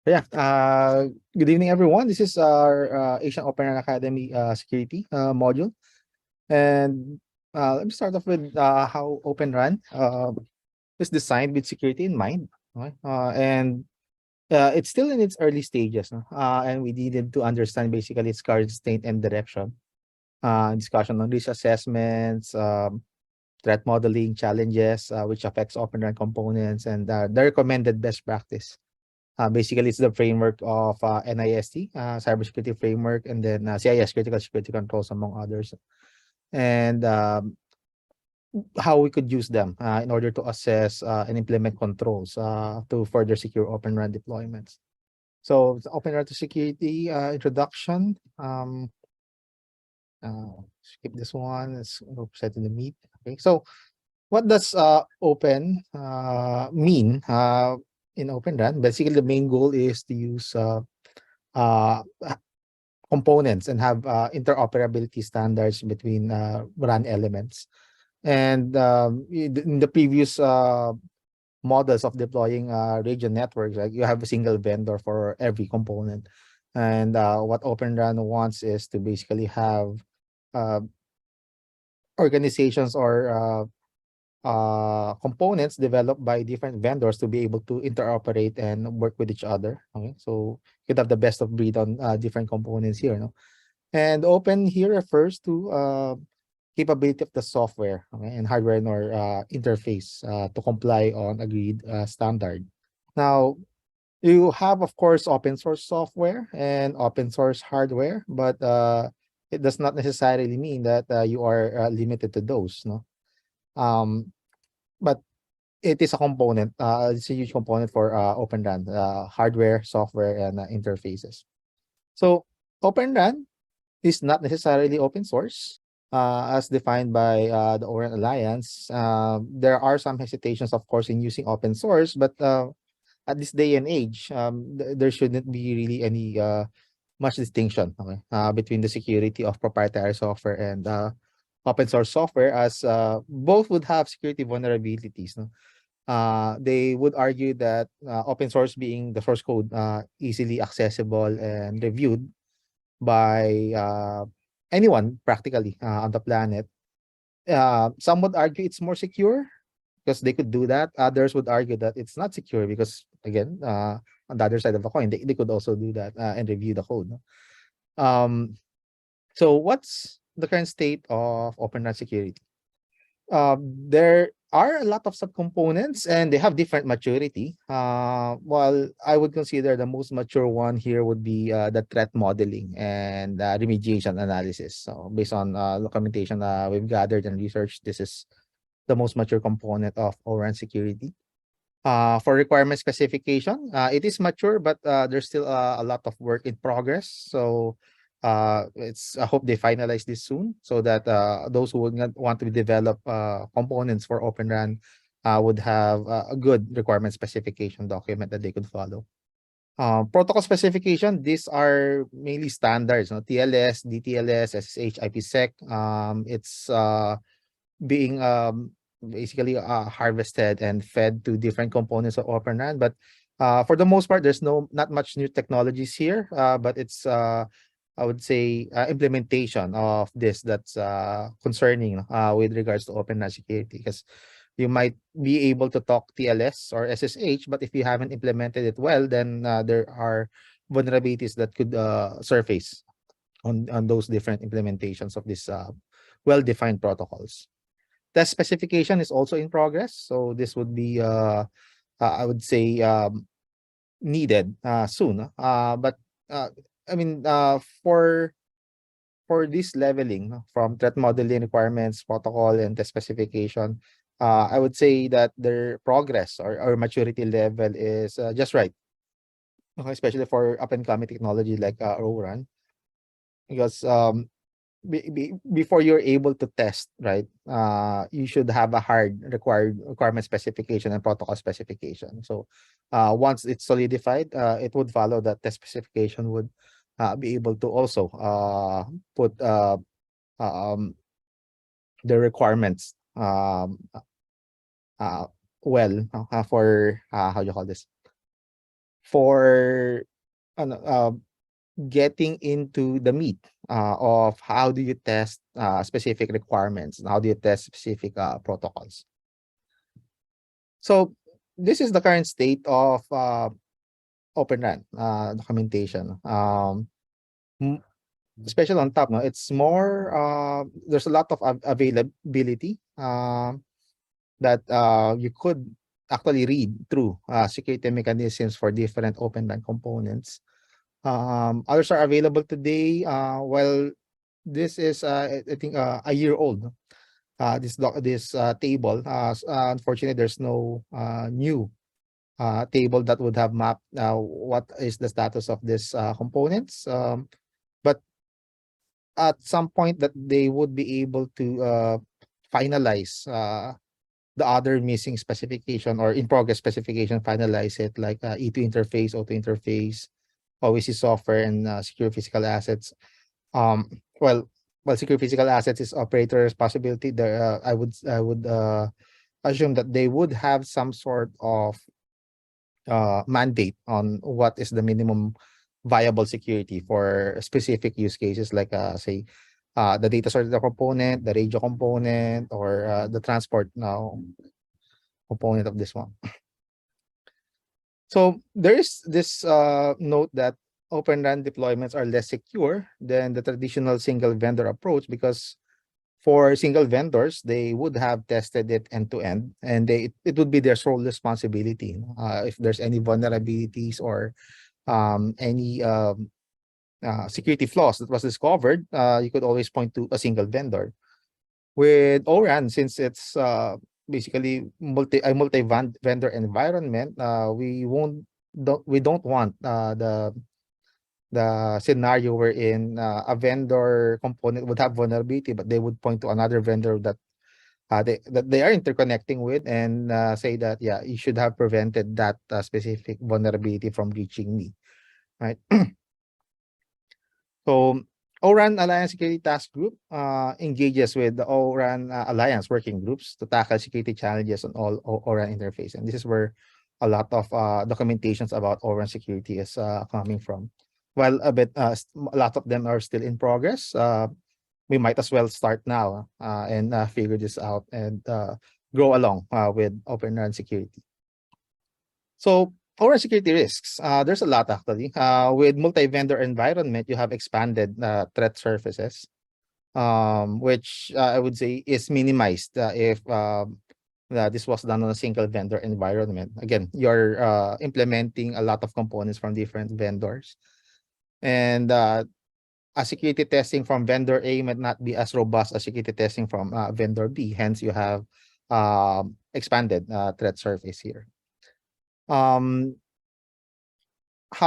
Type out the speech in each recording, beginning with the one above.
Yeah. Good evening, everyone. This is our Asian Open Run Academy security module, and let me start off with how Open Run is designed with security in mind. Okay? And it's still in its early stages, no? And we needed to understand basically its current state and direction. Discussion on risk assessments, threat modeling challenges, which affects Open Run components, and the recommended best practice. Basically, it's the framework of NIST, cybersecurity framework, and then CIS, critical security controls, among others, and how we could use them in order to assess and implement controls to further secure Open Run deployments. So, the Open Run to security introduction. Skip this one. Let's go set in the meat. Okay, so what does open mean in Open Run? Basically, the main goal is to use uh, components and have interoperability standards between run elements. And in the previous models of deploying region networks, like you have a single vendor for every component. And what Open Run wants is to basically have uh, organizations or components developed by different vendors to be able to interoperate and work with each other. Okay, so you could have the best of breed on different components here. No? And open here refers to capability of the software, okay, and hardware nor interface to comply on agreed standard. Now, you have, of course, open source software and open source hardware, but it does not necessarily mean that you are limited to those. No, um, but it is a component. It's a huge component for Open RAN, hardware, software, and interfaces. So Open RAN is not necessarily open source, as defined by the Open Alliance. There are some hesitations, of course, in using open source, but at this day and age, there shouldn't be really any much distinction, okay, between the security of proprietary software and open source software, as both would have security vulnerabilities. No? They would argue that open source, being the source code easily accessible and reviewed by anyone practically on the planet. Some would argue it's more secure because they could do that. Others would argue that it's not secure because, again, on the other side of the coin, they could also do that and review the code. No? So what's the current state of Open RAN security? There are a lot of subcomponents and they have different maturity. Well, I would consider the most mature one here would be the threat modeling and remediation analysis. So based on documentation we've gathered and researched, this is the most mature component of ORAN security. For requirement specification, it is mature, but there's still a lot of work in progress. So I hope they finalize this soon so that those who would want to develop components for Open RAN would have a good requirement specification document that they could follow. Protocol specification, these are mainly standards, TLS, DTLS, SSH, IPsec. It's being basically harvested and fed to different components of Open RAN. But for the most part, there's not much new technologies here, but it's I would say implementation of this that's concerning with regards to Open RAN security, because you might be able to talk TLS or SSH, but if you haven't implemented it well, then there are vulnerabilities that could surface on those different implementations of these well-defined protocols. Test specification is also in progress, so this would be I would say needed soon. But I mean, for this leveling from threat modeling requirements, protocol, and test specification, I would say that their progress or maturity level is just right. Okay, especially for up and coming technology like ORAN, because before you're able to test, right, you should have a hard requirement specification and protocol specification. So once it's solidified, it would follow that test specification would be able to also put um, the requirements uh, well, for how do you call this, for getting into the meat of how do you test specific requirements and how do you test specific protocols. So this is the current state of Open RAN documentation. Especially on top, no, it's more there's a lot of availability that you could actually read through security mechanisms for different Open RAN components. Others are available today. Well, this is I think a year old. This table. Unfortunately, there's no new table that would have mapped what is the status of these components. But at some point that they would be able to finalize the other missing specification or in progress specification, finalize it like E2 interface, auto interface, OEC software, and secure physical assets. Um, well, secure physical assets is operator responsibility. There, I would assume that they would have some sort of mandate on what is the minimum viable security for specific use cases, like say the data sorter component, the radio component, or the transport now component of this one. So there is this note that Open RAN deployments are less secure than the traditional single vendor approach, because for single vendors, they would have tested it end to end, and it would be their sole responsibility. If there's any vulnerabilities or any security flaws that was discovered, you could always point to a single vendor. With ORAN, since it's basically multi vendor environment, we don't want the scenario wherein a vendor component would have vulnerability, but they would point to another vendor that they are interconnecting with, and say that, yeah, you should have prevented that specific vulnerability from reaching me, right? So ORAN Alliance Security Task Group engages with the ORAN Alliance working groups to tackle security challenges on all ORAN interface. And this is where a lot of documentations about ORAN security is coming from. While a lot of them are still in progress, we might as well start now and figure this out and grow along with Open RAN security. So ORAN security risks, there's a lot actually. With multi-vendor environment, you have expanded threat surfaces, which I would say is minimized if this was done on a single vendor environment. Again, you're implementing a lot of components from different vendors. And a security testing from vendor A might not be as robust as security testing from vendor B. Hence, you have expanded threat surface here. How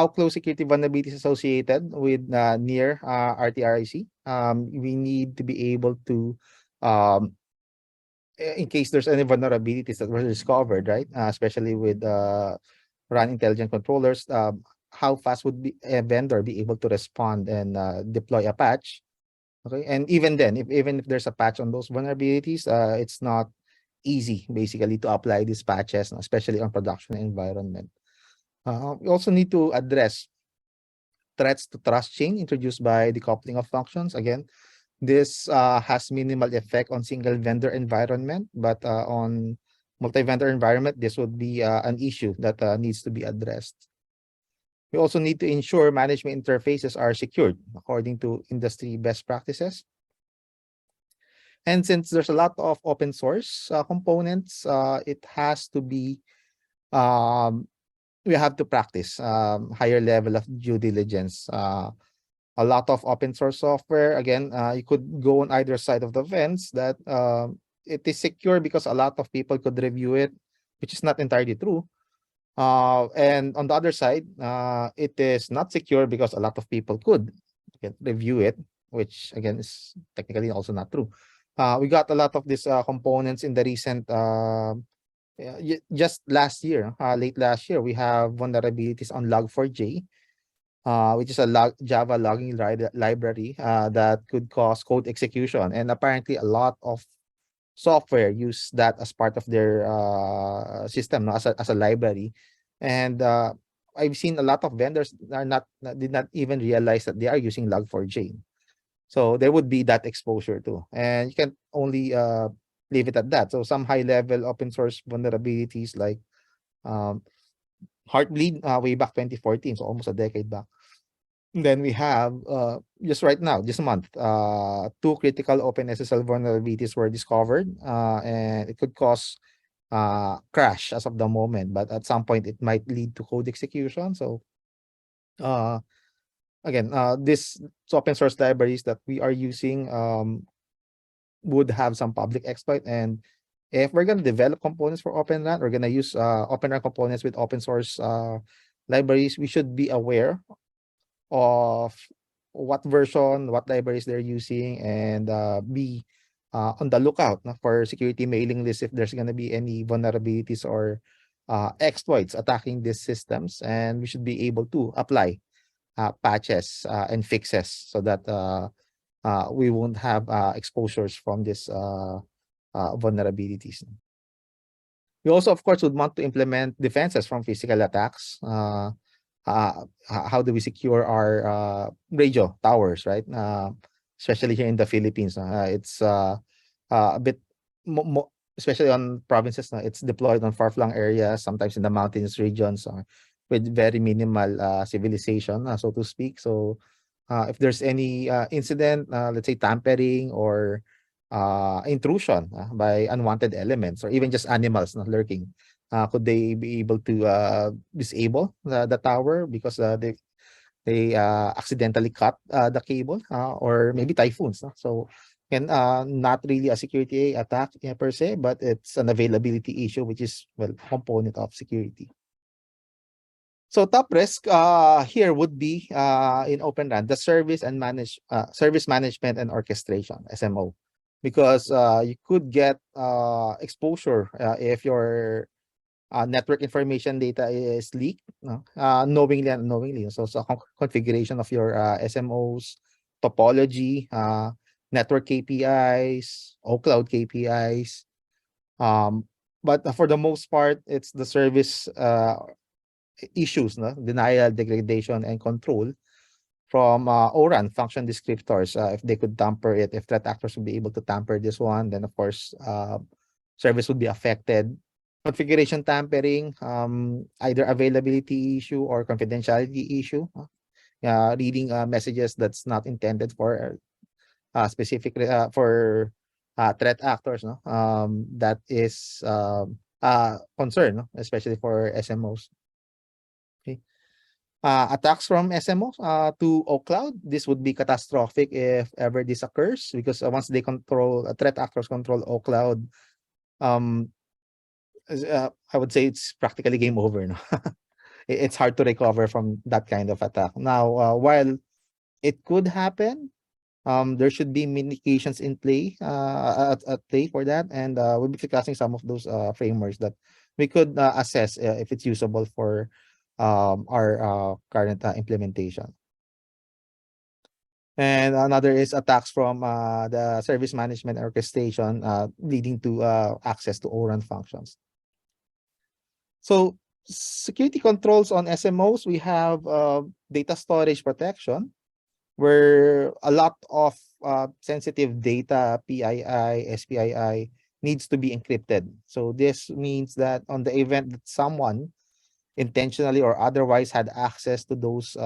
close security vulnerability is associated with near RTRIC. We need to be able to, in case there's any vulnerabilities that were discovered, right? Especially with RAN intelligent controllers, how fast would a vendor be able to respond and deploy a patch? Okay, and even then, even if there's a patch on those vulnerabilities, it's not easy basically to apply these patches, especially on production environment. We also need to address threats to trust chain introduced by decoupling of functions. Again, this has minimal effect on single vendor environment, but on multi-vendor environment, this would be an issue that needs to be addressed. We also need to ensure management interfaces are secured according to industry best practices. And since there's a lot of open source components, it has to be we have to practice higher level of due diligence. A lot of open source software, again, you could go on either side of the fence that it is secure because a lot of people could review it, which is not entirely true. And on the other side, it is not secure because a lot of people could review it, which again is technically also not true. We got a lot of these components in the recent just last year, late last year, we have vulnerabilities on log4j, which is a Java logging library that could cause code execution. And apparently a lot of software use that as part of their system, as a library. And I've seen a lot of vendors did not even realize that they are using Log4j. So there would be that exposure too, and you can only leave it at that. So some high level open source vulnerabilities like um, Heartbleed way back 2014, so almost a decade back. Then we have just right now, this month, two critical OpenSSL vulnerabilities were discovered, and it could cause crash as of the moment, but at some point it might lead to code execution. So uh, again, this open source libraries that we are using would have some public exploit, and if we're going to develop components for OpenRAN, we're going to use OpenRAN components with open source libraries. We should be aware of what version, what libraries they're using, and be on the lookout for security mailing lists if there's going to be any vulnerabilities or exploits attacking these systems. And we should be able to apply patches and fixes so that we won't have exposures from these vulnerabilities. We also, of course, would want to implement defenses from physical attacks. How do we secure our radio towers, right? Especially here in the Philippines. It's a bit, especially on provinces, it's deployed on far-flung areas, sometimes in the mountainous regions with very minimal civilization, so to speak. So if there's any incident, let's say tampering or intrusion by unwanted elements or even just animals lurking, could they be able to disable the tower because they accidentally cut the cable, or maybe typhoons? So and not really a security attack per se, but it's an availability issue, which is, well, component of security. So top risk here would be in Open RAN, the service management and orchestration, SMO, because you could get exposure if your network information data is leaked, knowingly and unknowingly. So configuration of your SMOs, topology, network KPIs, OCloud KPIs. But for the most part, it's the service issues, denial, degradation, and control from ORAN function descriptors. If they could tamper it, if threat actors would be able to tamper this one, then of course service would be affected. Configuration tampering, either availability issue or confidentiality issue. Reading messages that's not intended for specific for threat actors. That is concern, especially for SMOs. Okay. Attacks from SMOs to OCloud, this would be catastrophic if ever this occurs, because once they control, threat actors control OCloud, I would say it's practically game over. No? It's hard to recover from that kind of attack. Now, while it could happen, there should be mitigations in play at play for that, and we'll be discussing some of those frameworks that we could assess if it's usable for our current implementation. And another is attacks from the service management orchestration, leading to access to ORAN functions. So security controls on SMOs, we have data storage protection, where a lot of sensitive data, PII, SPII, needs to be encrypted. So this means that on the event that someone intentionally or otherwise had access to those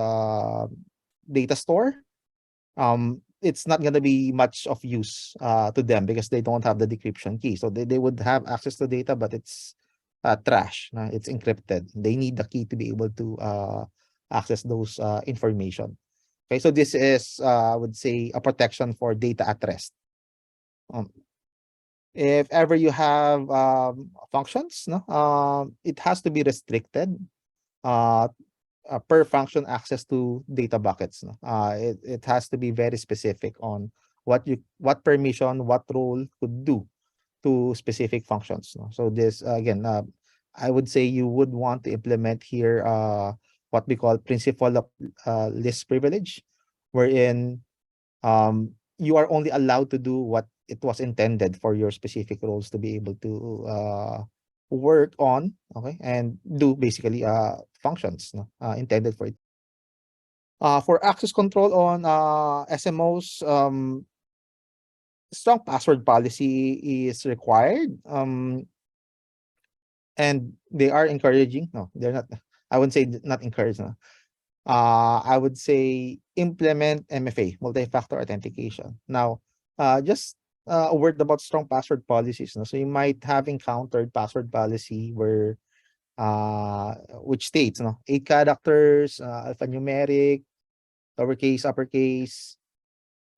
data store, it's not going to be much of use to them because they don't have the decryption key. So they would have access to data, but it's trash. It's encrypted. They need the key to be able to access those information. Okay, so this is, I would say, a protection for data at rest. If ever you have functions, it has to be restricted per function access to data buckets. It has to be very specific on what permission, what role could do to specific functions. So this again, I would say you would want to implement here what we call principle of least privilege, wherein you are only allowed to do what it was intended for your specific roles to be able to work on, okay, and do basically functions, no, intended for it. For access control on SMOs, strong password policy is required. And they are encouraging. No, they're not. I wouldn't say not encouraged. No. I would say implement MFA, multi-factor authentication. Now, just a word about strong password policies. No? So you might have encountered password policy where which states, no, 8 characters, alphanumeric, lowercase, uppercase,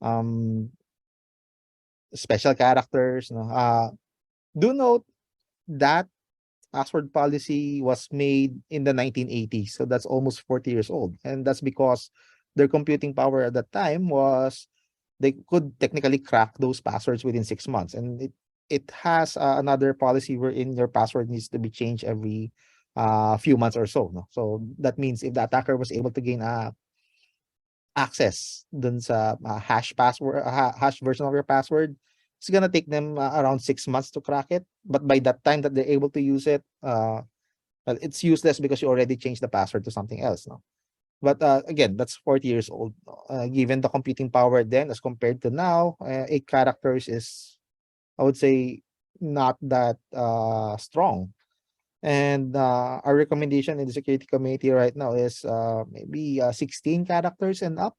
um, special characters. No, do note that password policy was made in the 1980s, so that's almost 40 years old, and that's because their computing power at that time was they could technically crack those passwords within 6 months, and it has another policy wherein your password needs to be changed every few months or so. No? So that means if the attacker was able to gain access dun sa hash password, hash version of your password, it's gonna take them around 6 months to crack it. But by that time that they're able to use it, well, it's useless because you already changed the password to something else. No? But again, that's 40 years old. Given the computing power then as compared to now, 8 characters is, I would say, not that strong. And our recommendation in the security committee right now is maybe 16 characters and up,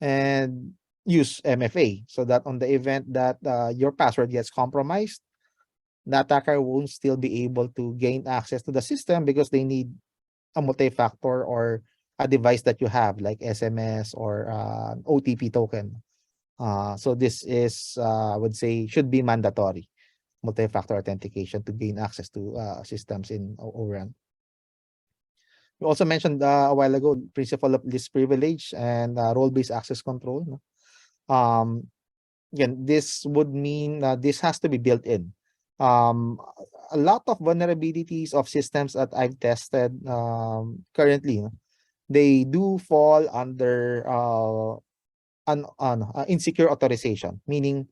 and use MFA so that on the event that your password gets compromised, the attacker won't still be able to gain access to the system because they need a multi-factor or a device that you have like SMS or OTP token. So this is, I would say, should be mandatory, multi-factor authentication to gain access to systems in ORAN. We also mentioned a while ago principle of least privilege and role-based access control. No? Again, this would mean this has to be built in. A lot of vulnerabilities of systems that I've tested currently, no, they do fall under insecure authorization, meaning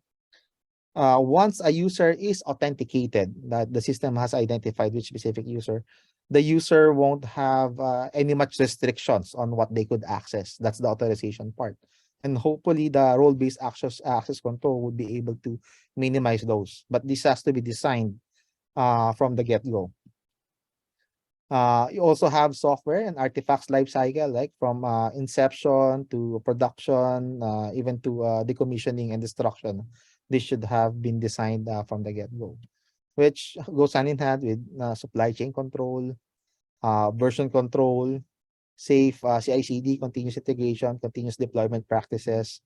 once a user is authenticated, that the system has identified which specific user, the user won't have any much restrictions on what they could access. That's the authorization part. And hopefully the role-based access control would be able to minimize those. But this has to be designed from the get-go. You also have software and artifacts lifecycle, like from inception to production, even to decommissioning and destruction. This should have been designed from the get-go, which goes hand in hand with supply chain control, version control, safe CI/CD, continuous integration, continuous deployment practices,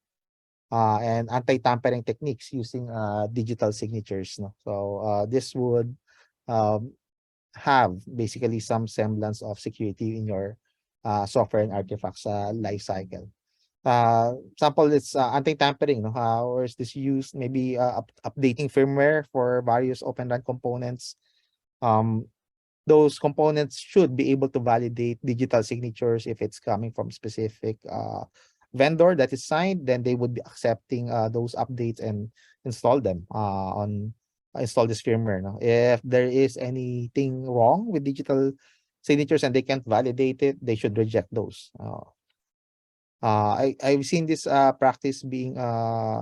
and anti-tampering techniques using digital signatures. No? So this would um, have basically some semblance of security in your software and artifacts life cycle. Example, it's anti-tampering. No? Or is this used? Maybe updating firmware for various Open RAN components. Those components should be able to validate digital signatures if it's coming from specific vendor that is signed. Then they would be accepting those updates and install them on install this firmware. No? If there is anything wrong with digital signatures and they can't validate it, they should reject those. I've seen this practice being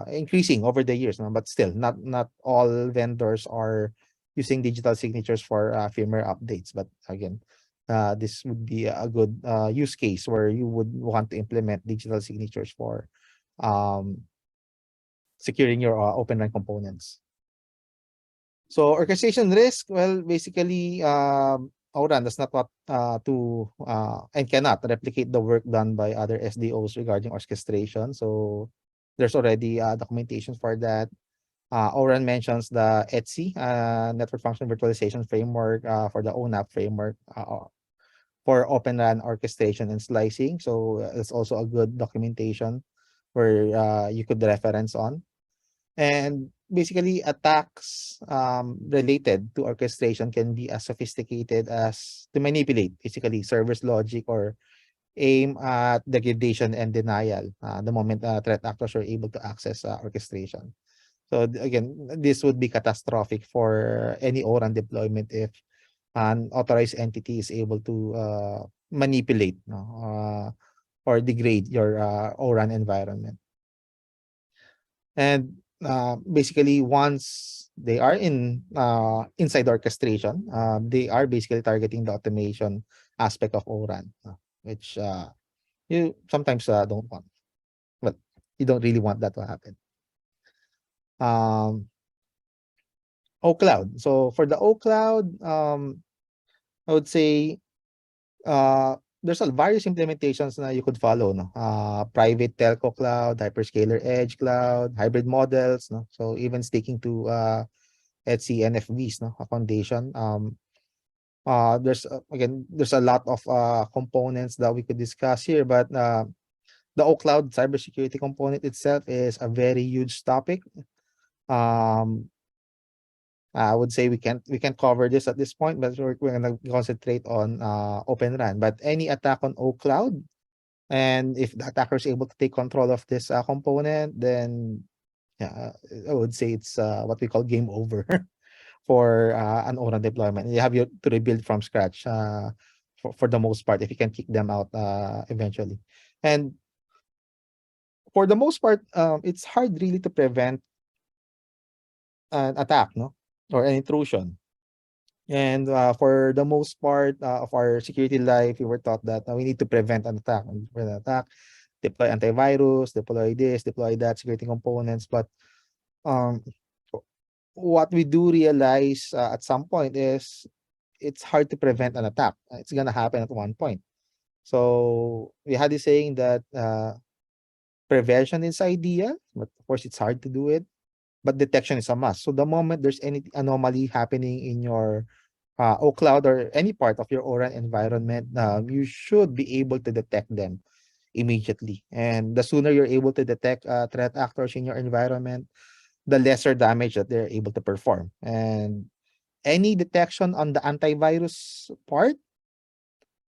increasing over the years, no? But still, not all vendors are using digital signatures for firmware updates. But again, this would be a good use case where you would want to implement digital signatures for securing your Open RAN components. So orchestration risk, well, basically, ORAN does not want to and cannot replicate the work done by other SDOs regarding orchestration. So there's already documentation for that. ORAN mentions the ETSI, Network Function Virtualization Framework, for the ONAP framework for Open RAN orchestration and slicing. So it's also a good documentation where you could reference on. And basically, attacks related to orchestration can be as sophisticated as to manipulate basically server's logic or aim at degradation and denial the moment threat actors are able to access orchestration. So again, this would be catastrophic for any ORAN deployment if an authorized entity is able to manipulate, no, or degrade your ORAN environment. And basically, once they are inside orchestration, they are basically targeting the automation aspect of ORAN, which you sometimes don't want. But you don't really want that to happen. Um, OCloud. So for the OCloud, I would say there's a various implementations na you could follow, no? Private telco cloud, hyperscaler edge cloud, hybrid models, no? So even sticking to ETSI NFVs, no? A foundation. There's again, there's a lot of components that we could discuss here, but the OCloud cybersecurity component itself is a very huge topic. Um, I would say we can cover this at this point, but we're gonna concentrate on Open RAN. But any attack on OCloud, and if the attacker is able to take control of this component, then yeah, I would say it's what we call game over for an ORAN deployment. You have to rebuild from scratch for the most part if you can kick them out eventually. And for the most part, it's hard really to prevent an attack, no, or an intrusion. And for the most part of our security life, we were taught that we need to prevent an attack. Prevent an attack, deploy antivirus, deploy this, deploy that, security components. But um, what we do realize at some point is it's hard to prevent an attack. It's gonna happen at one point. So we had this saying that prevention is ideal, but of course it's hard to do it. But detection is a must. So the moment there's any anomaly happening in your OCloud or any part of your ORAN environment, you should be able to detect them immediately. And the sooner you're able to detect threat actors in your environment, the lesser damage that they're able to perform. And any detection on the antivirus part,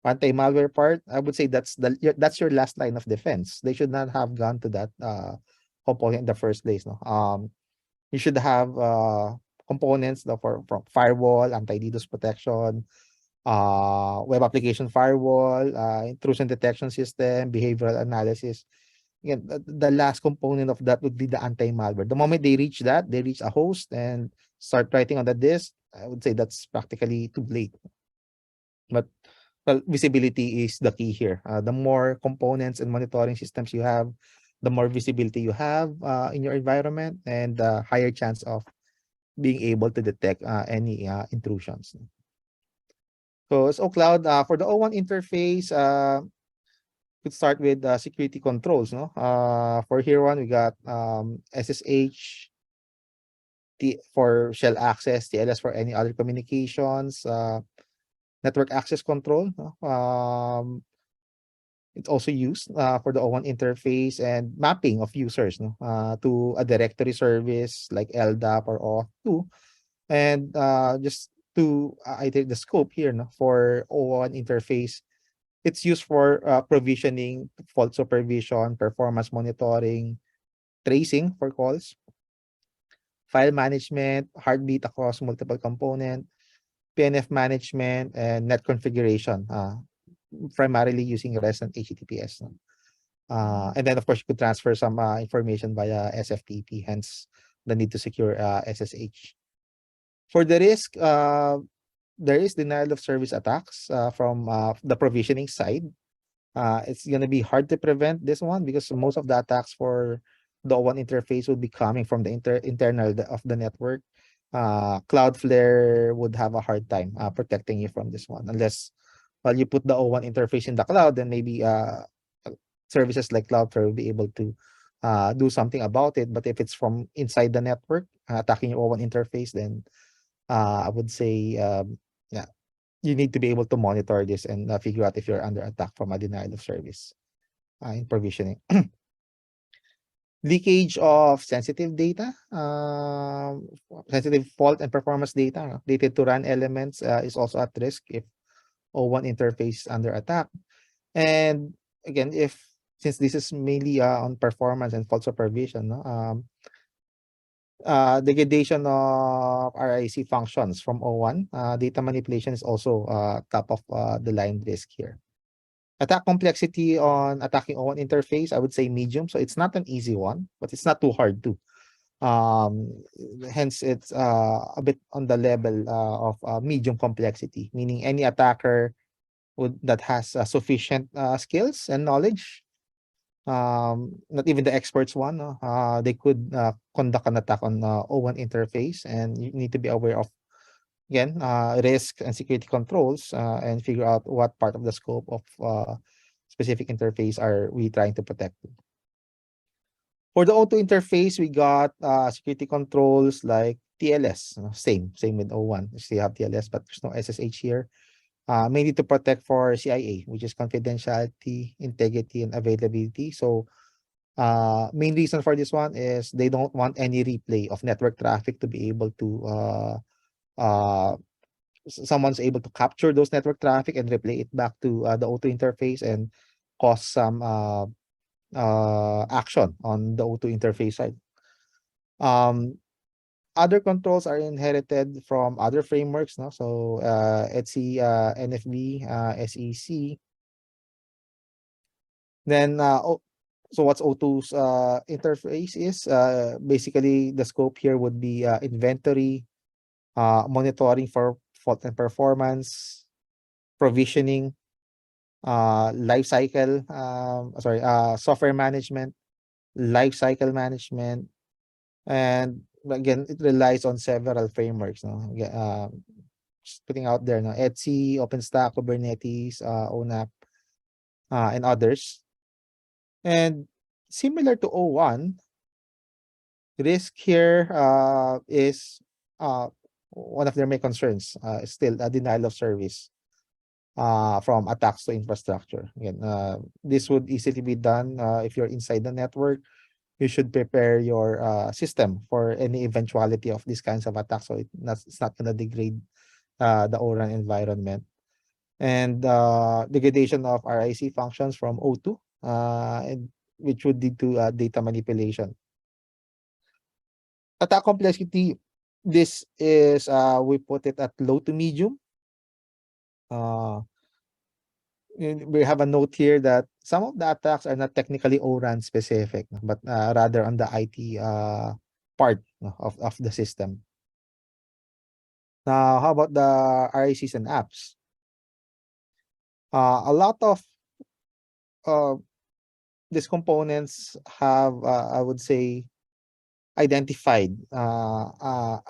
anti-malware part, I would say that's your last line of defense. They should not have gone to that component in the first place. No, you should have components for firewall, anti-DDoS protection, web application firewall, intrusion detection system, behavioral analysis. Again, the last component of that would be the anti-malware. The moment they reach that, they reach a host and start writing on the disk, I would say that's practically too late. But well, visibility is the key here. The more components and monitoring systems you have, the more visibility you have in your environment, and the higher chance of being able to detect any intrusions. So as OCloud, for the O1 interface, could start with security controls. No, for here one we got SSH for shell access, TLS for any other communications, network access control. No? It's also used for the O1 interface and mapping of users, no, to a directory service like LDAP or auth2. And just to I think the scope here, no, for O1 interface, it's used for provisioning, fault supervision, performance monitoring, tracing for calls, file management, heartbeat across multiple component, PNF management, and net configuration, primarily using REST and HTTPS. No? And then, of course, you could transfer some information via SFTP, hence the need to secure SSH. For the risk, there is denial of service attacks from the provisioning side. It's going to be hard to prevent this one because most of the attacks for the O1 interface would be coming from the internal of the network. Cloudflare would have a hard time protecting you from this one unless, well, you put the O1 interface in the cloud, then maybe services like Cloudflare will be able to do something about it. But if it's from inside the network attacking your O1 interface, then I would say, yeah, you need to be able to monitor this and figure out if you're under attack from a denial of service in provisioning. Leakage of sensitive data, sensitive fault and performance data, data to run elements is also at risk if O1 interface is under attack. And again, since this is mainly on performance and fault supervision, no, Degradation of RIC functions from O1. Data manipulation is also top of the line risk here. Attack complexity on attacking O1 interface, I would say medium. So it's not an easy one, but it's not too hard too. Um, Hence, it's a bit on the level of medium complexity, meaning any attacker that has sufficient skills and knowledge, not even the experts one, they could conduct an attack on O1 interface, and you need to be aware of, again, risk and security controls, and figure out what part of the scope of specific interface are we trying to protect. For the O2 interface, we got security controls like TLS. Same with O1. We still have TLS, but there's no SSH here. Mainly to protect for CIA, which is confidentiality, integrity, and availability. So main reason for this one is they don't want any replay of network traffic to be able to someone's able to capture those network traffic and replay it back to the O2 interface and cause some action on the O2 interface side. Other controls are inherited from other frameworks, no? So ETSI, NFV, SEC. Then so what's O2's interface is basically the scope here would be inventory, monitoring for fault and performance, provisioning, life cycle, software management, life cycle management, and again, it relies on several frameworks. No, just putting out there, no, ETSI, OpenStack, Kubernetes, ONAP, and others. And similar to O1, risk here is one of their main concerns, still a denial of service from attacks to infrastructure. Again, this would easily be done if you're inside the network. You should prepare your system for any eventuality of these kinds of attacks, so it's not going to degrade the O-RAN environment. And degradation of RIC functions from O2, which would lead to data manipulation. Attack complexity, this is we put it at low to medium. We have a note here that some of the attacks are not technically O-RAN specific, but rather on the IT part of the system. Now, how about the RICs and apps? A lot of these components have, I would say, identified high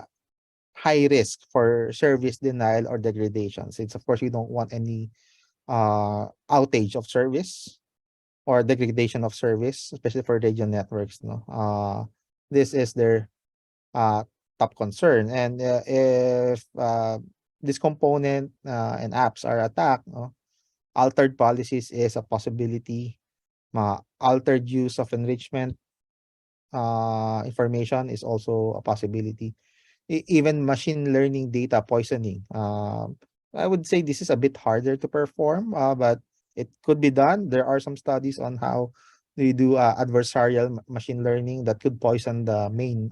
risk for service denial or degradation. Since, of course, you don't want any outage of service or degradation of service, especially for radio networks. No, this is their top concern. And if this component and apps are attacked, no, altered policies is a possibility. Altered use of enrichment information is also a possibility. Even machine learning data poisoning. I would say this is a bit harder to perform, but it could be done. There are some studies on how they do adversarial machine learning that could poison the main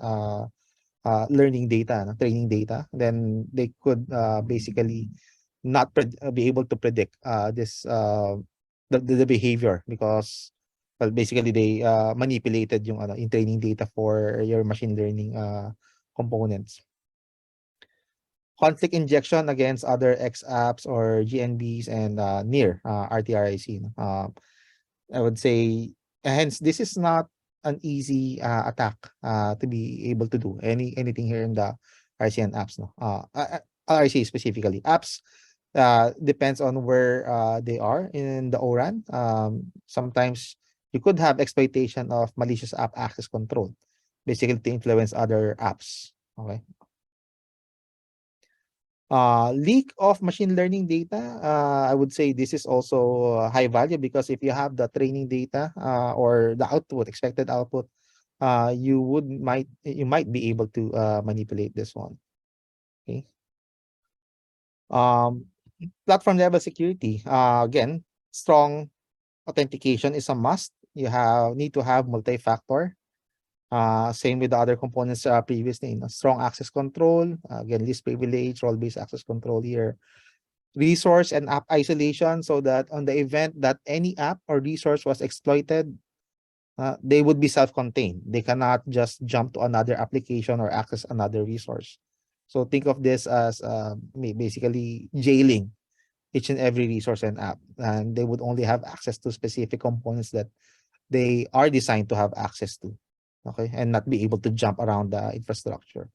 learning data, training data. Then they could basically not be able to predict the behavior, because well, basically they manipulated yung in training data for your machine learning components. Conflict injection against other X apps or GNBs and near RTRIC. I would say, hence this is not an easy attack to be able to do anything here in the RC and apps. No, RC specifically. Apps depends on where they are in the ORAN. Sometimes you could have exploitation of malicious app access control, basically to influence other apps. Okay. Leak of machine learning data, I would say this is also high value, because if you have the training data or the output, expected output, you might be able to manipulate this one. Okay. Platform level security. Again, strong authentication is a must. You need to have multi-factor. Same with the other components previously. Strong access control, again, least privilege, role-based access control here. Resource and app isolation, so that on the event that any app or resource was exploited, they would be self-contained. They cannot just jump to another application or access another resource. So think of this as basically jailing each and every resource and app, and they would only have access to specific components that they are designed to have access to, okay, and not be able to jump around the infrastructure.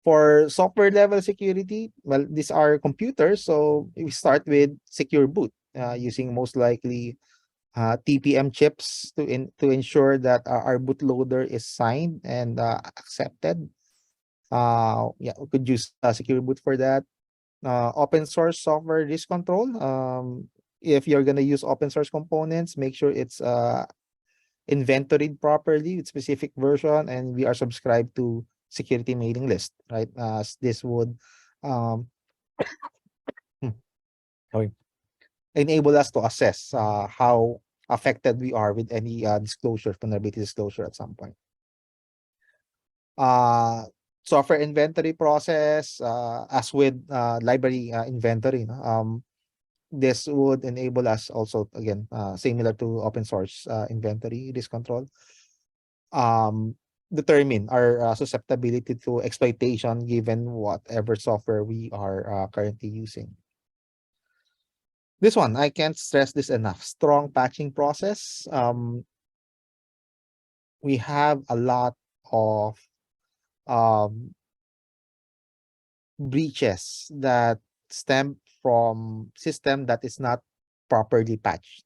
For software level security, well, these are computers, so we start with secure boot, using most likely TPM chips to ensure that our bootloader is signed and accepted. Yeah, we could use secure boot for that. Open source software risk control. If you're gonna use open source components, make sure it's inventoried properly with specific version, and we are subscribed to security mailing list, right? This would um, sorry, enable us to assess how affected we are with any disclosure, vulnerability disclosure at some point. Software inventory process, as with library inventory, this would enable us also, again, similar to open source inventory risk control, determine our susceptibility to exploitation given whatever software we are currently using. This one, I can't stress this enough. Strong patching process. We have a lot of breaches that stem from system that is not properly patched.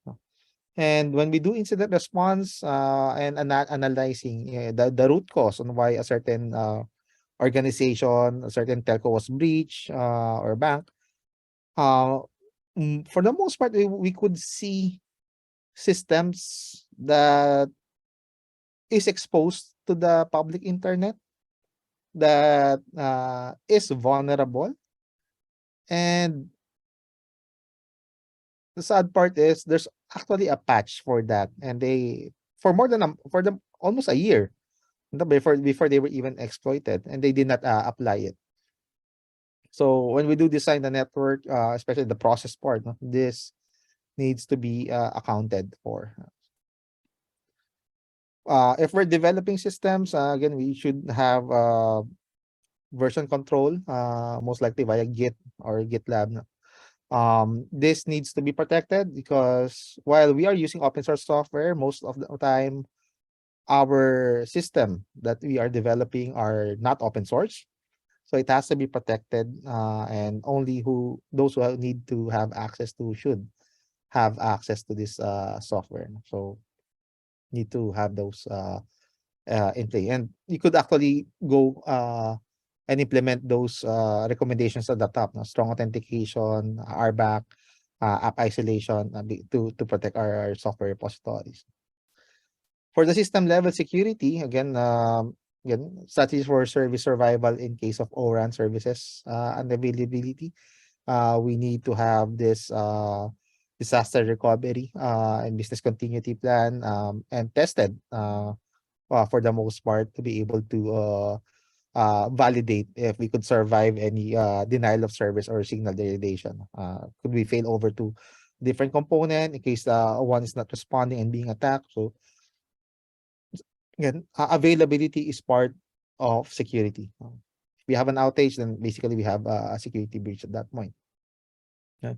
And when we do incident response and analyzing the root cause on why a certain organization, a certain telco was breached or bank, for the most part, we could see systems that is exposed to the public internet, that is vulnerable. And the sad part is there's actually a patch for that, and they for more than for them almost a year before they were even exploited, and they did not apply it. So when we do design the network, especially the process part, this needs to be accounted for. If we're developing systems, again, we should have version control, most likely via Git or GitLab. This needs to be protected because while we are using open source software, most of the time, our system that we are developing are not open source. So it has to be protected, and only those who need to have access to should have access to this software. So need to have those in play, and you could actually go and implement those recommendations at the top. Strong authentication, RBAC, app isolation, to protect our software repositories. For the system level security, again, strategies for service survival in case of ORAN services unavailability. We need to have this disaster recovery and business continuity plan and tested for the most part to be able to validate if we could survive any denial of service or signal degradation. Could we fail over to different component in case one is not responding and being attacked? So again, availability is part of security. If we have an outage, then basically we have a security breach at that point. Okay.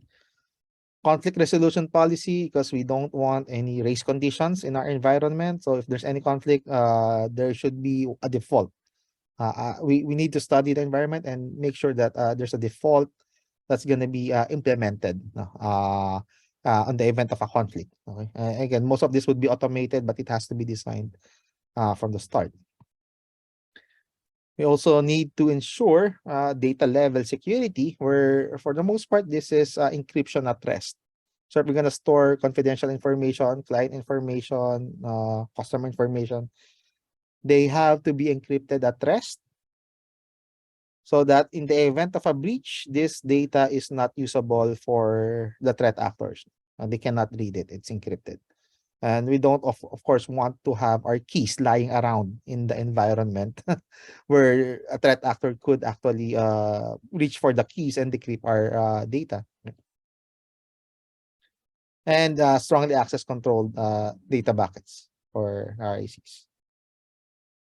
Conflict resolution policy, because we don't want any race conditions in our environment. So if there's any conflict, there should be a default. We need to study the environment and make sure that there's a default that's going to be implemented on the event of a conflict. Okay. Again, most of this would be automated, but it has to be designed from the start. We also need to ensure data level security, where for the most part, this is encryption at rest. So if we're going to store confidential information, client information, customer information, they have to be encrypted at rest, so that in the event of a breach, this data is not usable for the threat actors. They cannot read it. It's encrypted. And we don't, of course, want to have our keys lying around in the environment where a threat actor could actually reach for the keys and decrypt our data. And strongly access controlled data buckets for RACs.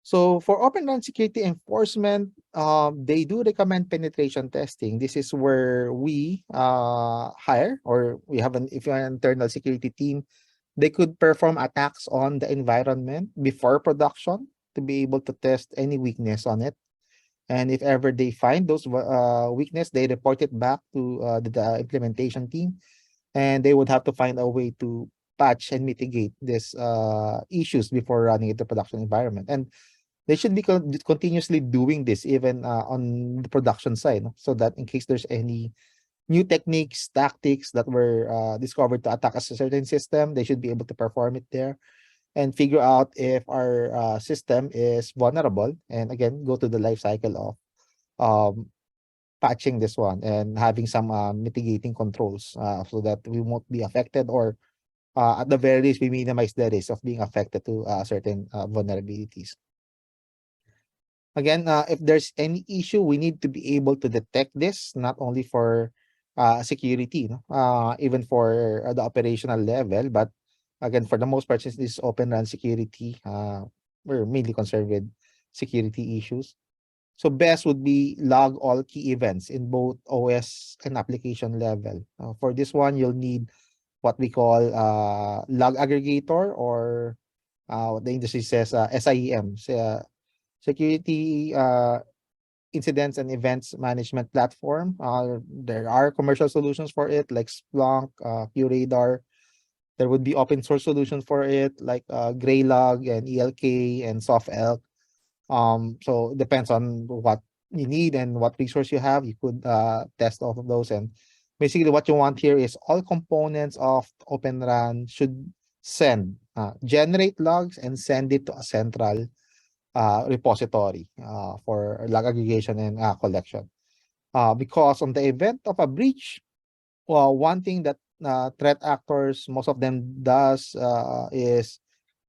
So for Open RAN security enforcement, they do recommend penetration testing. This is where we hire, or we have if you have an internal security team, they could perform attacks on the environment before production to be able to test any weakness on it. And if ever they find those weakness, they report it back to the implementation team, and they would have to find a way to patch and mitigate these issues before running it to production environment. And they should be continuously doing this even on the production side, no? So that in case there's any new techniques, tactics that were discovered to attack a certain system, they should be able to perform it there and figure out if our system is vulnerable. And again, go to the life cycle of patching this one and having some mitigating controls so that we won't be affected, or at the very least, we minimize the risk of being affected to certain vulnerabilities. Again, if there's any issue, we need to be able to detect this, not only for security, no? Even for the operational level. But again, for the most part, since this is Open RAN security, we're mainly concerned with security issues. So best would be log all key events in both OS and application level. For this one, you'll need what we call log aggregator, or what the industry says SIEM, security incidents and events management platform. There are commercial solutions for it, like Splunk, QRadar. There would be open source solutions for it, like Graylog and ELK and SoftElk. So it depends on what you need and what resource you have. You could test all of those. And basically what you want here is all components of Open RAN should generate logs and send it to a central repository for log aggregation and collection. Because on the event of a breach, well, one thing that threat actors, most of them does is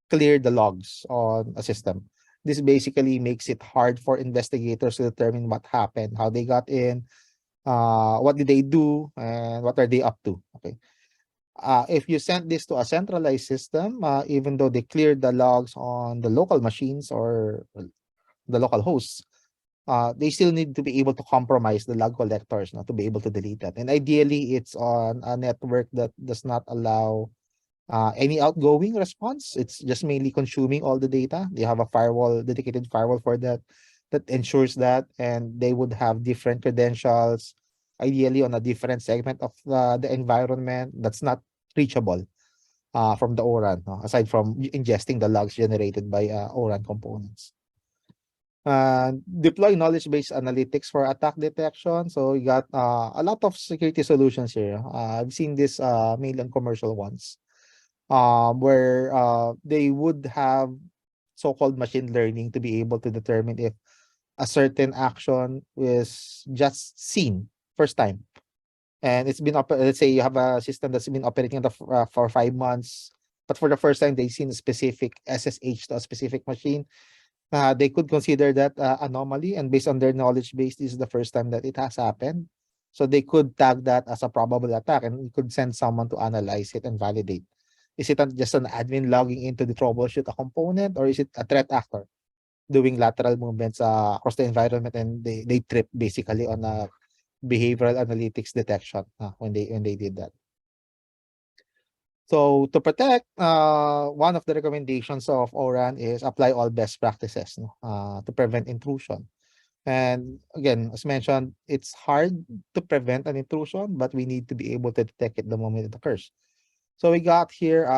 clear the logs on a system. This basically makes it hard for investigators to determine what happened, how they got in, what did they do, and what are they up to. Okay. If you send this to a centralized system, even though they cleared the logs on the local machines or the local hosts, they still need to be able to compromise the log collectors, not to be able to delete that. And ideally, it's on a network that does not allow any outgoing response. It's just mainly consuming all the data. They have a firewall, dedicated firewall for that, that ensures that, and they would have different credentials, ideally on a different segment of the environment that's not reachable from the ORAN, no? Aside from ingesting the logs generated by ORAN components. Deploy knowledge-based analytics for attack detection. So you got a lot of security solutions here. I've seen this mainly on commercial ones, where they would have so-called machine learning to be able to determine if a certain action is just seen first time. And it's been, let's say you have a system that's been operating for 5 months, but for the first time, they've seen a specific SSH to a specific machine. They could consider that anomaly, and based on their knowledge base, this is the first time that it has happened. So they could tag that as a probable attack, and you could send someone to analyze it and validate. Is it just an admin logging into the troubleshoot a component, or is it a threat actor doing lateral movements across the environment, and they trip basically on a behavioral analytics detection when they did that. So to protect, one of the recommendations of ORAN is apply all best practices, no, to prevent intrusion. And again, as mentioned, it's hard to prevent an intrusion, but we need to be able to detect it the moment it occurs. So we got here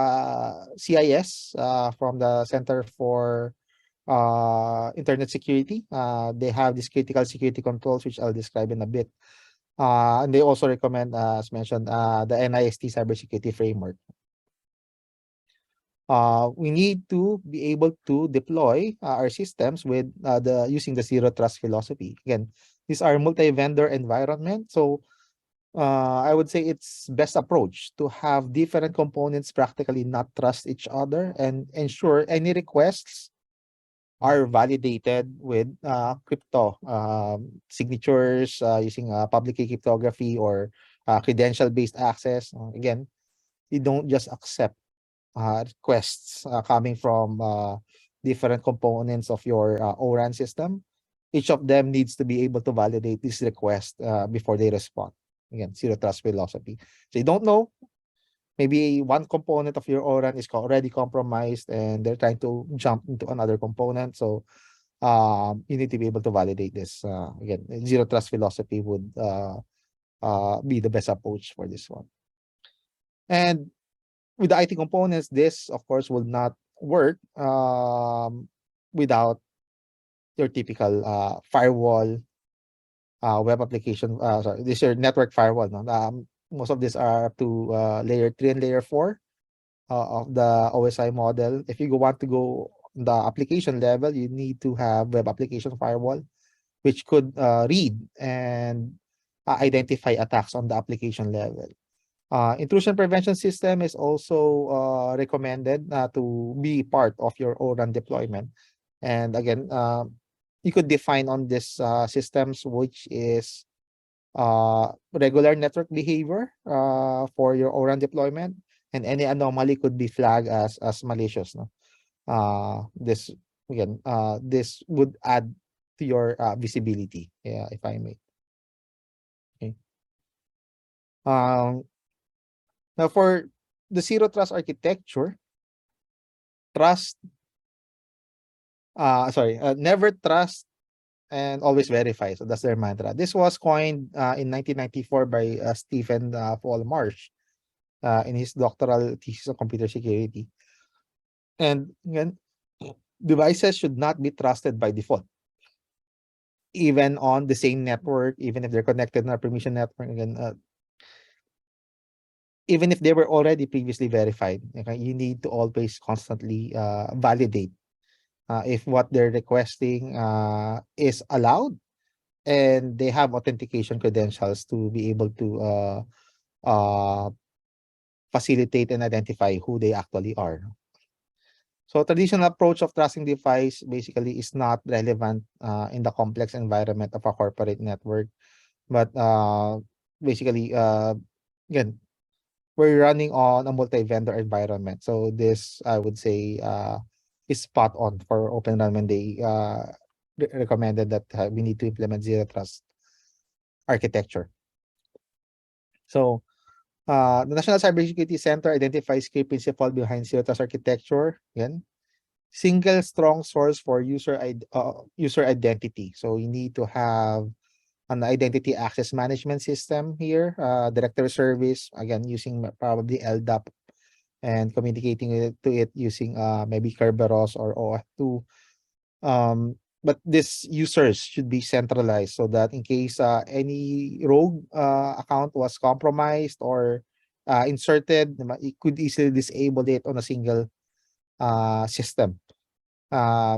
CIS from the Center for Internet Security. They have these critical security controls, which I'll describe in a bit. And they also recommend, as mentioned, the NIST cybersecurity framework. We need to be able to deploy our systems with using the zero trust philosophy. Again, these are multi-vendor environment. So I would say it's best approach to have different components practically not trust each other and ensure any requests are validated with crypto signatures using public key cryptography or credential-based access. Again, you don't just accept requests coming from different components of your ORAN system. Each of them needs to be able to validate this request before they respond. Again, zero trust philosophy. So you don't know, maybe one component of your ORAN is already compromised and they're trying to jump into another component. So you need to be able to validate this. Again, zero trust philosophy would be the best approach for this one. And with the IT components, this of course will not work without your typical firewall, web application. Sorry, this is your network firewall. No? Most of these are up to layer 3 and layer 4 of the OSI model. If you want to go the application level, you need to have web application firewall, which could read and identify attacks on the application level. Intrusion prevention system is also recommended to be part of your ORAN deployment. And again, you could define on this systems, which is regular network behavior for your ORAN deployment, and any anomaly could be flagged as malicious. No? This again, this would add to your visibility, yeah, if I may. Okay. Now for the zero trust architecture, trust, never trust and always verify. So that's their mantra. This was coined in 1994 by Stephen Paul Marsh in his doctoral thesis on computer security. And again, devices should not be trusted by default, even on the same network, even if they're connected in a permission network. Again, even if they were already previously verified, okay, you need to always constantly validate if what they're requesting is allowed and they have authentication credentials to be able to facilitate and identify who they actually are. So traditional approach of trusting device basically is not relevant in the complex environment of a corporate network. But basically, again, we're running on a multi-vendor environment. So this, I would say, is spot on for Open Run when they recommended that we need to implement zero trust architecture. So the National Cybersecurity Center identifies key principles behind zero trust architecture. Again, single strong source for user identity. So you need to have an identity access management system here, directory service, again, using probably LDAP and communicating to it using maybe Kerberos or OF2. But these users should be centralized so that in case any rogue account was compromised or inserted, it could easily disable it on a single system.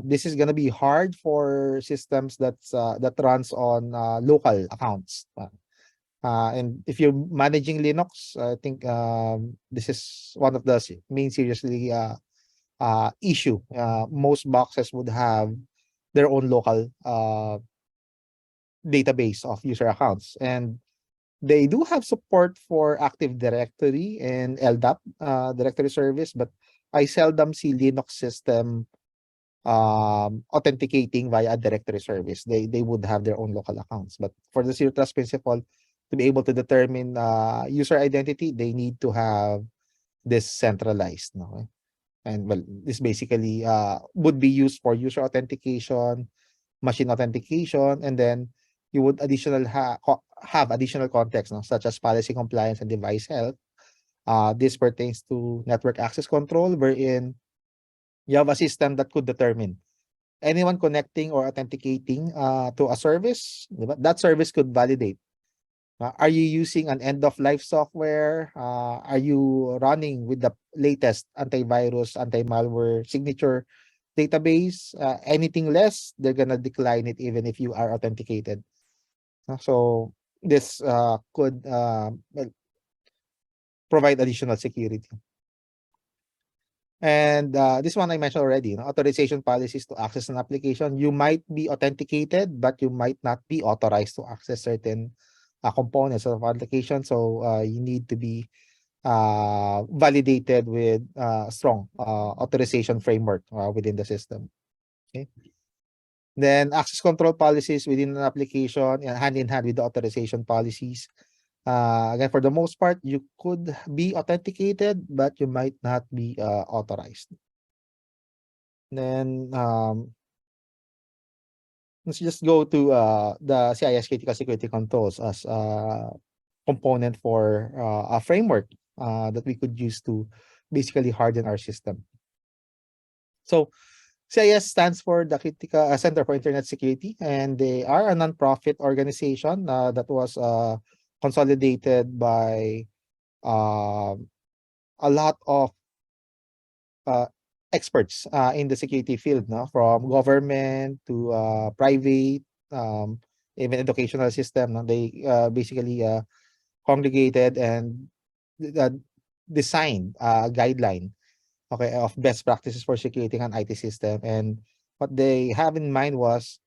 This is going to be hard for systems that runs on local accounts. And if you're managing Linux, I think this is one of the main seriously issue. Most boxes would have their own local database of user accounts, and they do have support for Active Directory and LDAP directory service, but I seldom see Linux system authenticating via a directory service. They would have their own local accounts. But for the zero trust principle, to be able to determine user identity, they need to have this centralized. No? And well, this basically would be used for user authentication, machine authentication, and then you would have additional context, no? Such as policy compliance and device health. This pertains to network access control, wherein you have a system that could determine anyone connecting or authenticating to a service. That service could validate. Are you using an end-of-life software? Are you running with the latest antivirus, anti-malware signature database? Anything less, they're gonna decline it even if you are authenticated. So this could well, provide additional security. And this one I mentioned already, authorization policies to access an application. You might be authenticated, but you might not be authorized to access certain components of application. So you need to be validated with strong authorization framework within the system. Okay. Then access control policies within an application, hand in hand with the authorization policies. Again, for the most part, you could be authenticated, but you might not be authorized. Then let's just go to the CIS critical security controls as a component for a framework that we could use to basically harden our system. So CIS stands for the Critical Center for Internet Security, and they are a nonprofit organization that was consolidated by uh, a lot of experts in the security field, no? From government to private, um, even educational system. No? They basically congregated and uh, designed a guideline, okay, of best practices for security an IT system. And what they have in mind was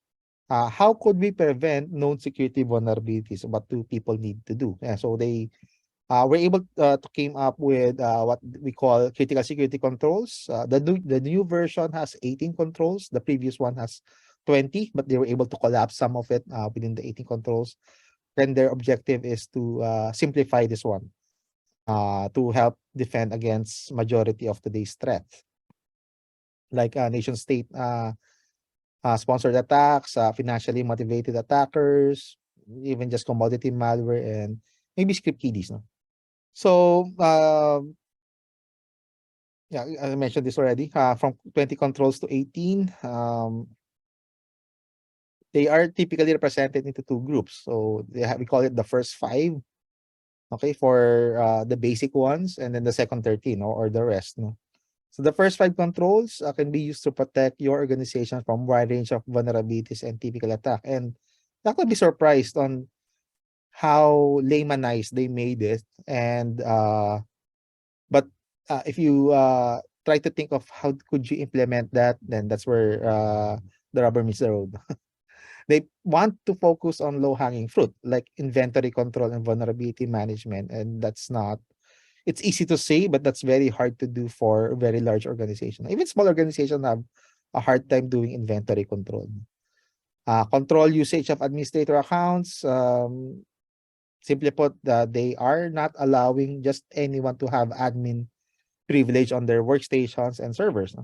how could we prevent known security vulnerabilities? What do people need to do? Yeah, so they were able to came up with what we call critical security controls. The new version has 18 controls. The previous one has 20, but they were able to collapse some of it within the 18 controls. Then their objective is to simplify this one to help defend against majority of today's threats, like nation state sponsored attacks, financially motivated attackers, even just commodity malware, and maybe script kiddies. No? So, yeah, I mentioned this already. From 20 controls to 18, they are typically represented into two groups. So we call it the first five, okay, for the basic ones, and then the second 13 or the rest. No? So the first five controls can be used to protect your organization from wide range of vulnerabilities and typical attack. And not to be surprised on how laymanized they made it. And but if you try to think of how could you implement that, then that's where the rubber meets the road. They want to focus on low-hanging fruit, like inventory control and vulnerability management. And that's not, it's easy to say, but that's very hard to do for a very large organization. Even small organizations have a hard time doing inventory control. Control usage of administrator accounts. Simply put, they are not allowing just anyone to have admin privilege on their workstations and servers.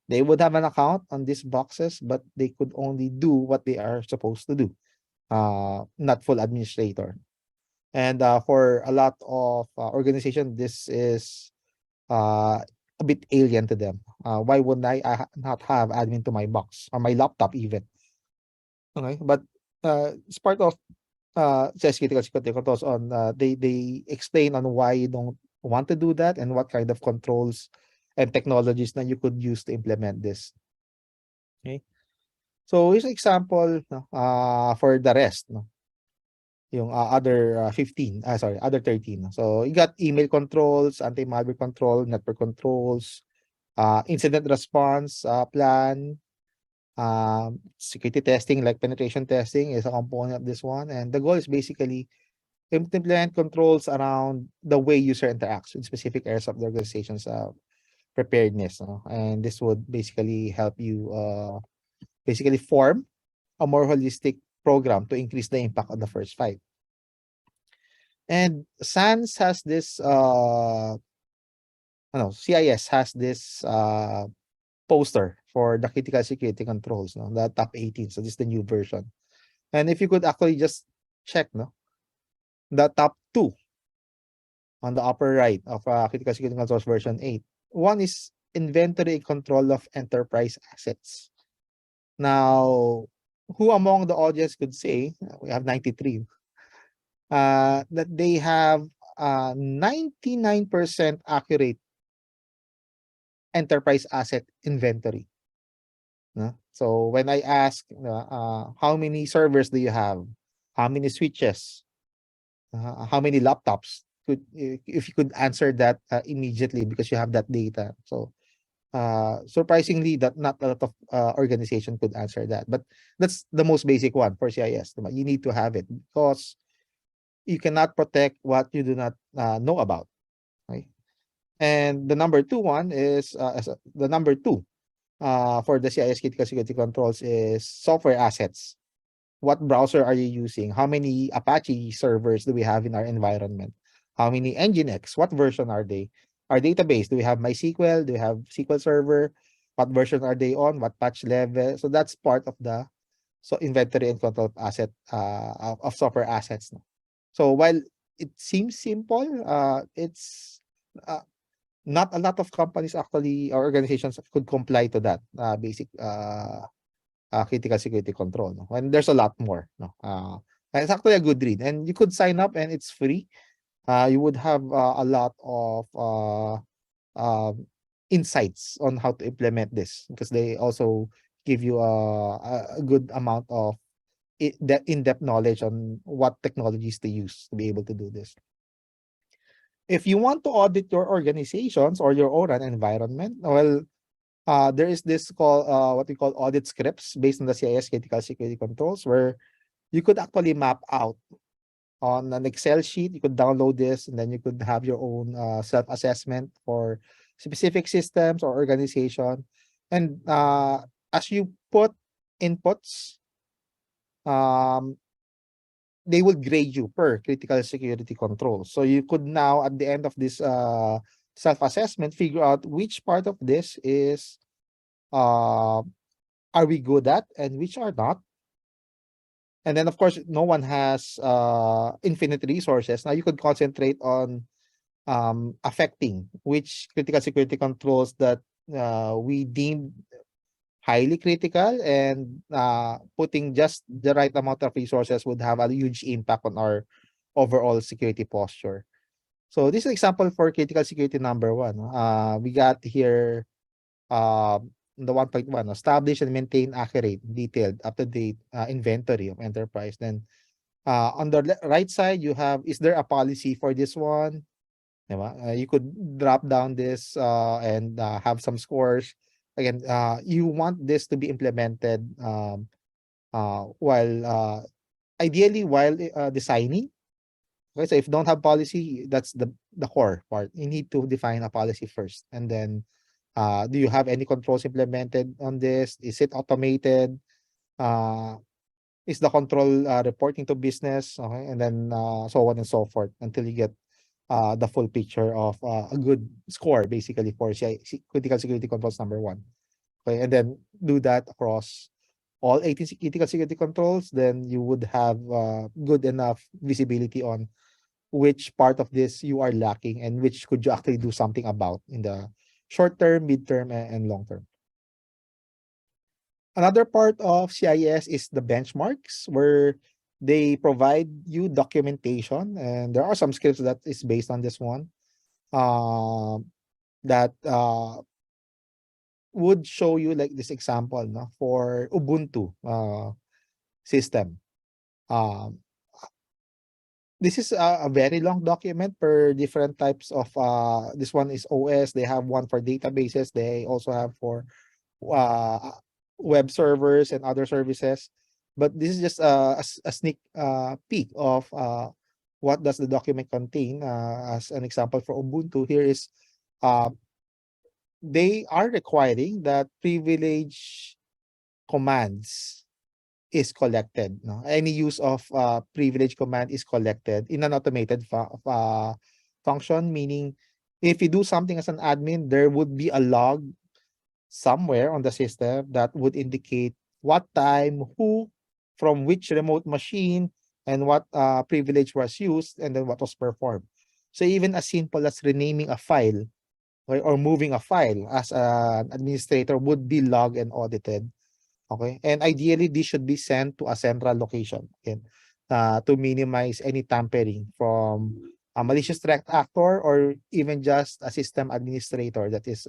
They would have an account on these boxes, but they could only do what they are supposed to do. Not full administrator. And for a lot of organizations, this is a bit alien to them. Why wouldn't I not have admin to my box or my laptop even? Okay, but it's part of says critical security controls on they explain on why you don't want to do that and what kind of controls and technologies that you could use to implement this. Okay, so here's an example, no, for the rest, no, yung other 15, sorry, other 13. So you got email controls, anti-malware control, network controls, incident response plan, security testing like penetration testing is a component of this one. And the goal is basically implement controls around the way user interacts in specific areas of the organization's preparedness. And this would basically help you basically form a more holistic program to increase the impact of the first five. And SANS has this, CIS has this poster for the critical security controls, no, the top 18. So this is the new version. And if you could actually just check, no, the top two on the upper right of critical security controls version 8. One is inventory control of enterprise assets. Now, who among the audience could say, we have 93, that they have 99% accurate enterprise asset inventory? No? So when I ask how many servers do you have? how many switches, how many laptops. If you could answer that immediately because you have that data. So surprisingly, that not a lot of organization could answer that, but that's the most basic one for CIS. You need to have it because you cannot protect what you do not know about, right? And the number two one is the number two for the CIS critical security controls is software assets. What browser are you using? How many Apache servers do we have in our environment? How many Nginx? What version are they? Our database, do we have MySQL? Do we have SQL Server? What version are they on? What patch level? So that's part of the inventory and control of asset of software assets. So while it seems simple, it's not a lot of companies actually or organizations could comply to that basic critical security control. No? And there's a lot more. No? And it's actually a good read. And you could sign up and it's free. You would have a lot of insights on how to implement this because they also give you a good amount of in-depth knowledge on what technologies to use to be able to do this. If you want to audit your organizations or your own environment, well, there is this called what we call audit scripts based on the CIS critical security controls, where you could actually map out on an Excel sheet. You could download this, and then you could have your own self-assessment for specific systems or organization. And as you put inputs, um, they will grade you per critical security control. So you could now, at the end of this self-assessment, figure out which part of this is are we good at and which are not. And then, of course, no one has infinite resources. Now you could concentrate on affecting which critical security controls that we deem highly critical, and putting just the right amount of resources would have a huge impact on our overall security posture. So this is example for critical security number one. We got here the 1.1, establish and maintain accurate, detailed, up-to-date inventory of enterprise. Then on the right side, you have, is there a policy for this one? You could drop down this and have some scores. Again, you want this to be implemented while ideally while designing. Okay, so if you don't have policy, that's the core part. You need to define a policy first, and then do you have any controls implemented on this? Is it automated? Is the control reporting to business? Okay, and then so on and so forth until you get the full picture of a good score, basically, for critical security controls number one. Okay, and then do that across all 18 critical security controls. Then you would have good enough visibility on which part of this you are lacking and which could you actually do something about in the short term, mid term, and long term. Another part of CIS is the benchmarks, where they provide you documentation, and there are some scripts that is based on this one that would show you like this example, no, for Ubuntu system. This is a very long document per different types of this one is OS. They have one for databases. They also have for web servers and other services. But this is just a sneak peek of what does the document contain. As an example for Ubuntu, here is they are requiring that privilege commands is collected. No? Any use of privilege command is collected in an automated function, meaning if you do something as an admin, there would be a log somewhere on the system that would indicate what time, who, from which remote machine, and what privilege was used, and then what was performed. So even as simple as renaming a file or moving a file as an administrator would be logged and audited. Okay, and ideally this should be sent to a central location, again, to minimize any tampering from a malicious threat actor or even just a system administrator that is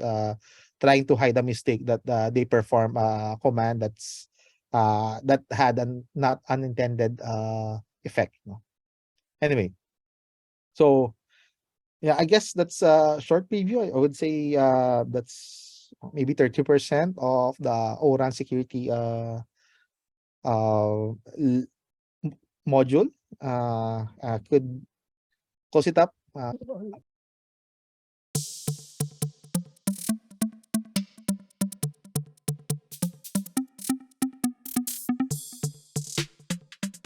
trying to hide a mistake that they perform a command that's that had an not unintended effect. No? Anyway, so yeah, I guess that's a short preview. I would say that's maybe 30% of the ORAN security uh, l- module. Could close it up.